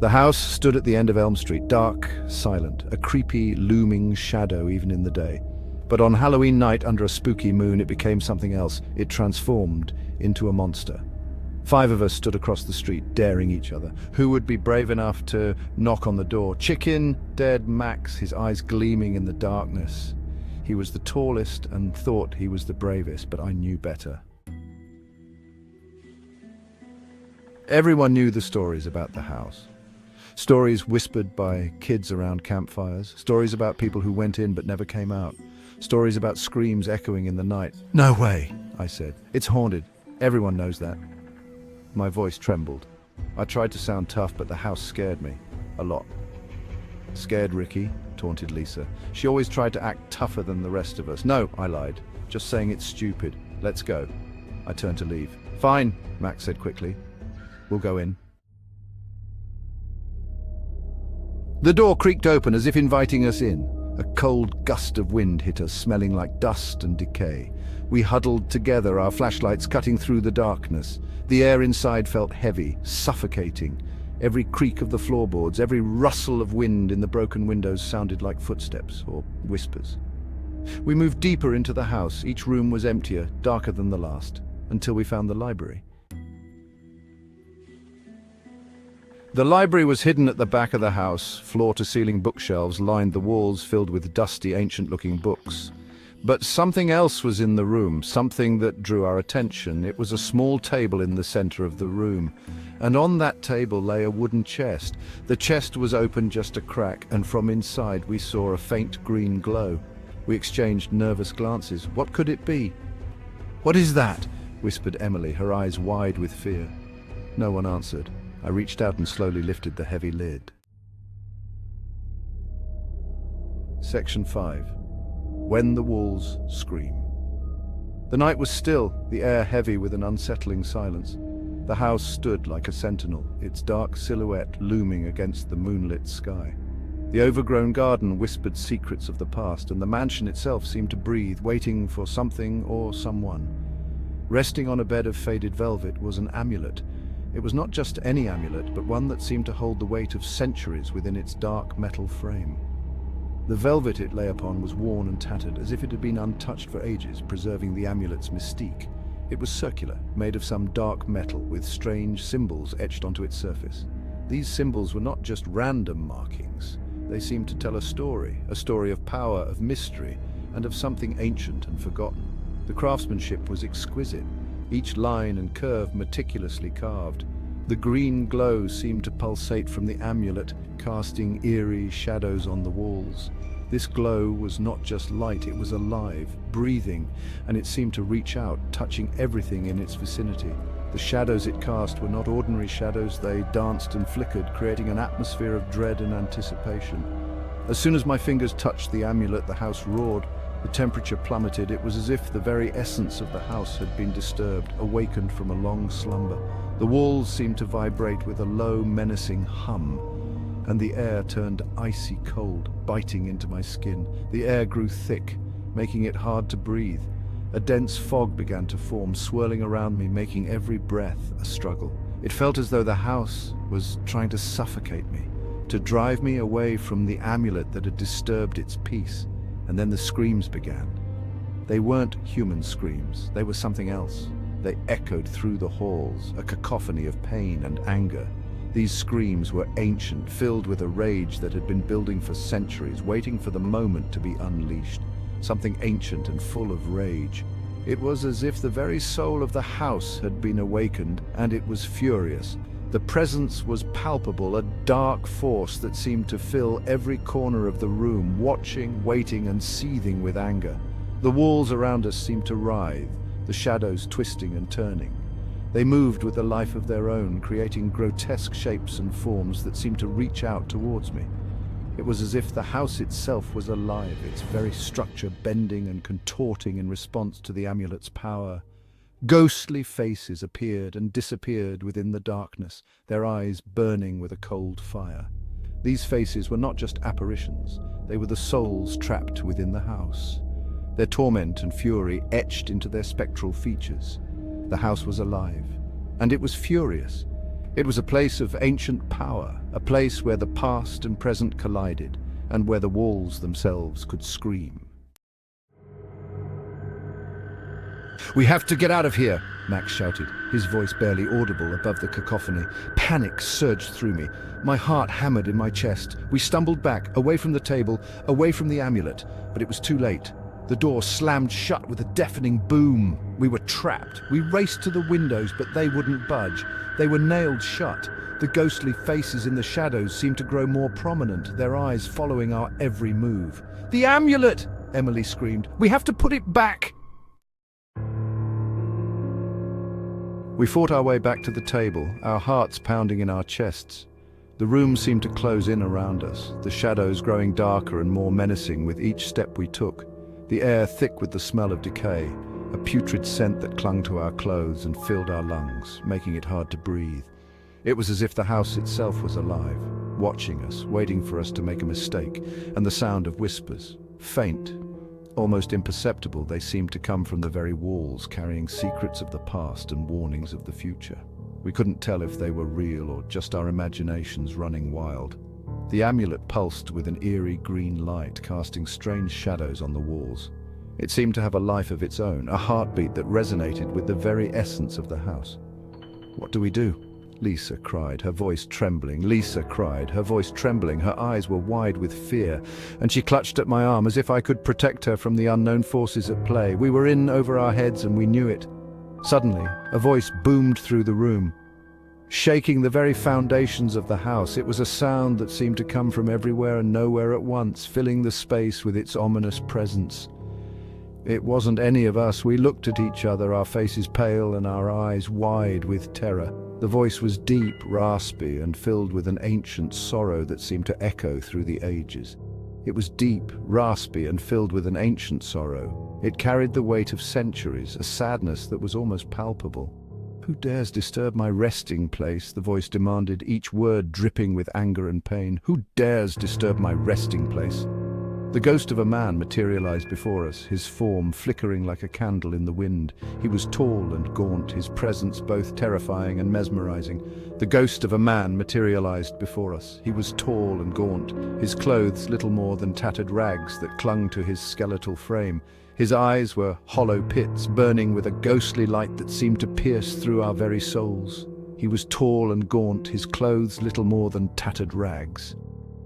The house stood at the end of Elm Street, dark, silent, a creepy, looming shadow even in the day. But on Halloween night, under a spooky moon, it became something else. It transformed into a monster. 5 of us stood across the street, daring each other. Who would be brave enough to knock on the door? Chicken, dared Max, his eyes gleaming in the darkness. He was the tallest and thought he was the bravest, but I knew better. Everyone knew the stories about the house. Stories whispered by kids around campfires. Stories about people who went in but never came out. Stories about screams echoing in the night. "No way," I said. "It's haunted. Everyone knows that." My voice trembled. I tried to sound tough, but the house scared me. A lot. "Scared Ricky?" taunted Lisa. She always tried to act tougher than the rest of us. "No," I lied. "Just saying it's stupid. Let's go." I turned to leave. "Fine," Max said quickly. "We'll go in." The door creaked open as if inviting us in. A cold gust of wind hit us, smelling like dust and decay. We huddled together, our flashlights cutting through the darkness. The air inside felt heavy, suffocating. Every creak of the floorboards, every rustle of wind in the broken windows sounded like footsteps or whispers. We moved deeper into the house. Each room was emptier, darker than the last, until we found the library. The library was hidden at the back of the house. Floor-to-ceiling bookshelves lined the walls, filled with dusty, ancient-looking books. But something else was in the room, something that drew our attention. It was a small table in the center of the room, and on that table lay a wooden chest. The chest was open just a crack, and from inside we saw a faint green glow. We exchanged nervous glances. What could it be? "What is that?" whispered Emily, her eyes wide with fear. No one answered. I reached out and slowly lifted the heavy lid. Section 5. When the Wolves Scream. The night was still, the air heavy with an unsettling silence. The house stood like a sentinel, its dark silhouette looming against the moonlit sky. The overgrown garden whispered secrets of the past, and the mansion itself seemed to breathe, waiting for something or someone. Resting on a bed of faded velvet was an amulet. It was not just any amulet, but one that seemed to hold the weight of centuries within its dark metal frame. The velvet it lay upon was worn and tattered, as if it had been untouched for ages, preserving the amulet's mystique. It was circular, made of some dark metal, with strange symbols etched onto its surface. These symbols were not just random markings. They seemed to tell a story of power, of mystery, and of something ancient and forgotten. The craftsmanship was exquisite, each line and curve meticulously carved. The green glow seemed to pulsate from the amulet, casting eerie shadows on the walls. This glow was not just light, it was alive, breathing, and it seemed to reach out, touching everything in its vicinity. The shadows it cast were not ordinary shadows, they danced and flickered, creating an atmosphere of dread and anticipation. As soon as my fingers touched the amulet, the house roared. The temperature plummeted. It was as if the very essence of the house had been disturbed, awakened from a long slumber. The walls seemed to vibrate with a low, menacing hum, and the air turned icy cold, biting into my skin. The air grew thick, making it hard to breathe. A dense fog began to form, swirling around me, making every breath a struggle. It felt as though the house was trying to suffocate me, to drive me away from the amulet that had disturbed its peace. And then the screams began. They weren't human screams, they were something else. They echoed through the halls, a cacophony of pain and anger. These screams were ancient, filled with a rage that had been building for centuries, waiting for the moment to be unleashed. Something ancient and full of rage. It was as if the very soul of the house had been awakened, and it was furious. The presence was palpable, a dark force that seemed to fill every corner of the room, watching, waiting, and seething with anger. The walls around us seemed to writhe, the shadows twisting and turning. They moved with a life of their own, creating grotesque shapes and forms that seemed to reach out towards me. It was as if the house itself was alive, its very structure bending and contorting in response to the amulet's power. Ghostly faces appeared and disappeared within the darkness, their eyes burning with a cold fire. These faces were not just apparitions, they were the souls trapped within the house. Their torment and fury etched into their spectral features. The house was alive, and it was furious. It was a place of ancient power, a place where the past and present collided, and where the walls themselves could scream. "We have to get out of here," Max shouted, his voice barely audible above the cacophony. Panic surged through me. My heart hammered in my chest. We stumbled back, away from the table, away from the amulet, but it was too late. The door slammed shut with a deafening boom. We were trapped. We raced to the windows, but they wouldn't budge. They were nailed shut. The ghostly faces in the shadows seemed to grow more prominent, their eyes following our every move. "The amulet!" Emily screamed. "We have to put it back!" We fought our way back to the table, our hearts pounding in our chests. The room seemed to close in around us, the shadows growing darker and more menacing with each step we took. The air thick with the smell of decay, a putrid scent that clung to our clothes and filled our lungs, making it hard to breathe. It was as if the house itself was alive, watching us, waiting for us to make a mistake, and the sound of whispers, faint, almost imperceptible, they seemed to come from the very walls, carrying secrets of the past and warnings of the future. We couldn't tell if they were real or just our imaginations running wild. The amulet pulsed with an eerie green light, casting strange shadows on the walls. It seemed to have a life of its own, a heartbeat that resonated with the very essence of the house. "What do we do?" Lisa cried, her voice trembling. Lisa cried, her voice trembling. Her eyes were wide with fear, and she clutched at my arm as if I could protect her from the unknown forces at play. We were in over our heads and we knew it. Suddenly, a voice boomed through the room, shaking the very foundations of the house. It was a sound that seemed to come from everywhere and nowhere at once, filling the space with its ominous presence. It wasn't any of us. We looked at each other, our faces pale and our eyes wide with terror. The voice was deep, raspy, and filled with an ancient sorrow that seemed to echo through the ages. It was deep, raspy, and filled with an ancient sorrow. It carried the weight of centuries, a sadness that was almost palpable. "Who dares disturb my resting place?" the voice demanded, each word dripping with anger and pain. "Who dares disturb my resting place?" The ghost of a man materialized before us, his form flickering like a candle in the wind. He was tall and gaunt, his presence both terrifying and mesmerizing. The ghost of a man materialized before us. He was tall and gaunt, his clothes little more than tattered rags that clung to his skeletal frame. His eyes were hollow pits, burning with a ghostly light that seemed to pierce through our very souls. He was tall and gaunt, his clothes little more than tattered rags.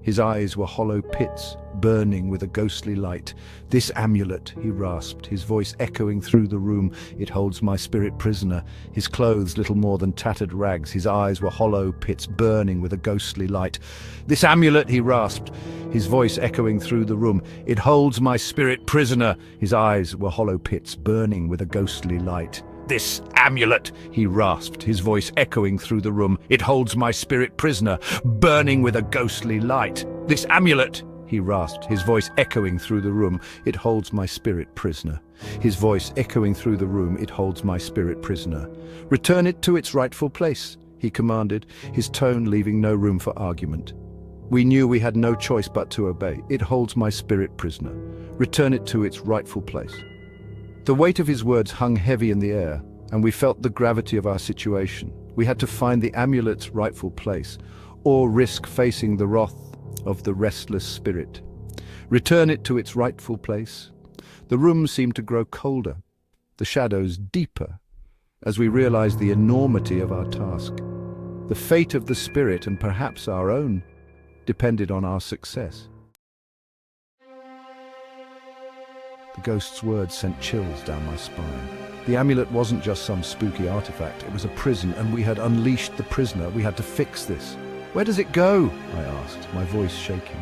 His eyes were hollow pits, burning with a ghostly light. "This amulet," he rasped, his voice echoing through the room, "it holds my spirit prisoner." His clothes little more than tattered rags, his eyes were hollow pits, burning with a ghostly light. "This amulet," he rasped, his voice echoing through the room, "it holds my spirit prisoner." His eyes were hollow pits, burning with a ghostly light. "This amulet," he rasped, his voice echoing through the room, "it holds my spirit prisoner, burning with a ghostly light." "This amulet," he rasped, his voice echoing through the room, "it holds my spirit prisoner." His voice echoing through the room, "it holds my spirit prisoner." "Return it to its rightful place," he commanded, his tone leaving no room for argument. We knew we had no choice but to obey. "It holds my spirit prisoner. Return it to its rightful place." The weight of his words hung heavy in the air, and we felt the gravity of our situation. We had to find the amulet's rightful place, or risk facing the wrath of the restless spirit. Return it to its rightful place. The room seemed to grow colder, the shadows deeper, as we realized the enormity of our task. The fate of the spirit, and perhaps our own, depended on our success. The ghost's words sent chills down my spine. The amulet wasn't just some spooky artifact, it was a prison, and we had unleashed the prisoner. We had to fix this. "Where does it go?" I asked, my voice shaking.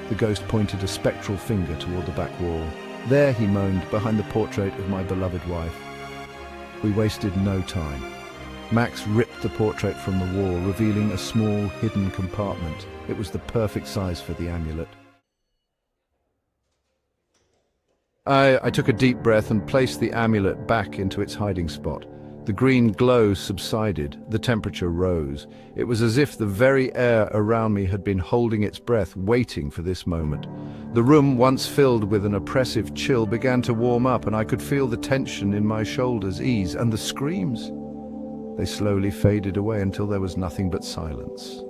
The ghost pointed a spectral finger toward the back wall. "There," he moaned, "behind the portrait of my beloved wife." We wasted no time. Max ripped the portrait from the wall, revealing a small, hidden compartment. It was the perfect size for the amulet. I took a deep breath and placed the amulet back into its hiding spot. The green glow subsided, the temperature rose. It was as if the very air around me had been holding its breath, waiting for this moment. The room, once filled with an oppressive chill, began to warm up, and I could feel the tension in my shoulders ease, and the screams. They slowly faded away until there was nothing but silence.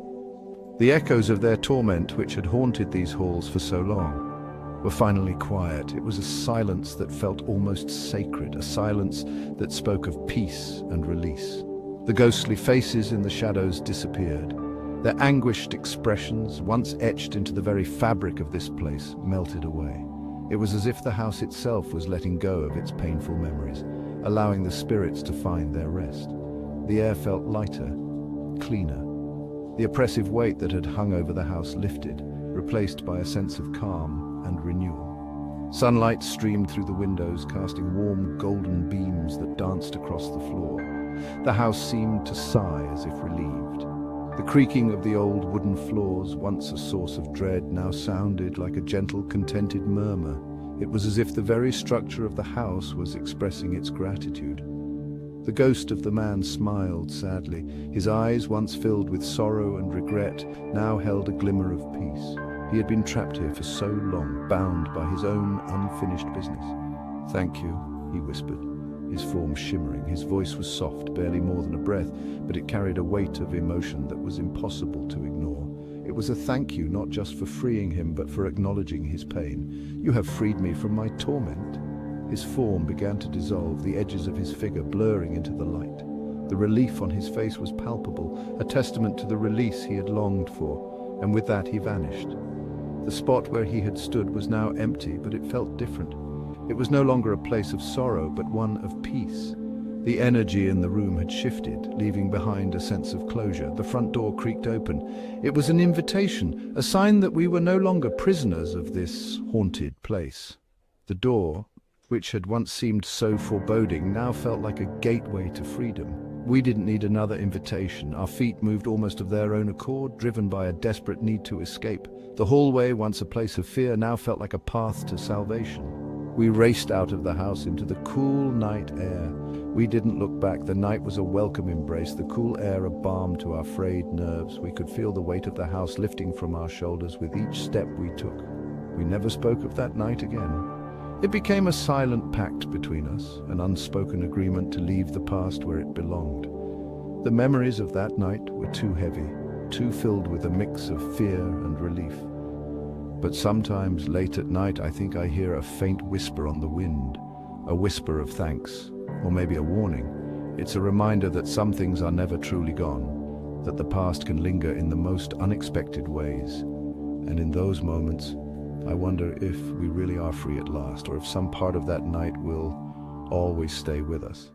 The echoes of their torment, which had haunted these halls for so long, were finally quiet. It was a silence that felt almost sacred, a silence that spoke of peace and release. The ghostly faces in the shadows disappeared. Their anguished expressions, once etched into the very fabric of this place, melted away. It was as if the house itself was letting go of its painful memories, allowing the spirits to find their rest. The air felt lighter, cleaner. The oppressive weight that had hung over the house lifted, replaced by a sense of calm and renewal. Sunlight streamed through the windows, casting warm golden beams that danced across the floor. The house seemed to sigh as if relieved. The creaking of the old wooden floors, once a source of dread, now sounded like a gentle, contented murmur. It was as if the very structure of the house was expressing its gratitude. The ghost of the man smiled sadly. His eyes, once filled with sorrow and regret, now held a glimmer of peace. He had been trapped here for so long, bound by his own unfinished business. "Thank you," he whispered, his form shimmering. His voice was soft, barely more than a breath, but it carried a weight of emotion that was impossible to ignore. It was a thank you not just for freeing him, but for acknowledging his pain. "You have freed me from my torment." His form began to dissolve, the edges of his figure blurring into the light. The relief on his face was palpable, a testament to the release he had longed for, and with that he vanished. The spot where he had stood was now empty, but it felt different. It was no longer a place of sorrow, but one of peace. The energy in the room had shifted, leaving behind a sense of closure. The front door creaked open. It was an invitation, a sign that we were no longer prisoners of this haunted place. The door, which had once seemed so foreboding, now felt like a gateway to freedom. We didn't need another invitation. Our feet moved almost of their own accord, driven by a desperate need to escape. The hallway, once a place of fear, now felt like a path to salvation. We raced out of the house into the cool night air. We didn't look back. The night was a welcome embrace, the cool air a balm to our frayed nerves. We could feel the weight of the house lifting from our shoulders with each step we took. We never spoke of that night again. It became a silent pact between us, an unspoken agreement to leave the past where it belonged. The memories of that night were too heavy, too filled with a mix of fear and relief. But sometimes, late at night, I think I hear a faint whisper on the wind, a whisper of thanks, or maybe a warning. It's a reminder that some things are never truly gone, that the past can linger in the most unexpected ways. And in those moments, I wonder if we really are free at last, or if some part of that night will always stay with us.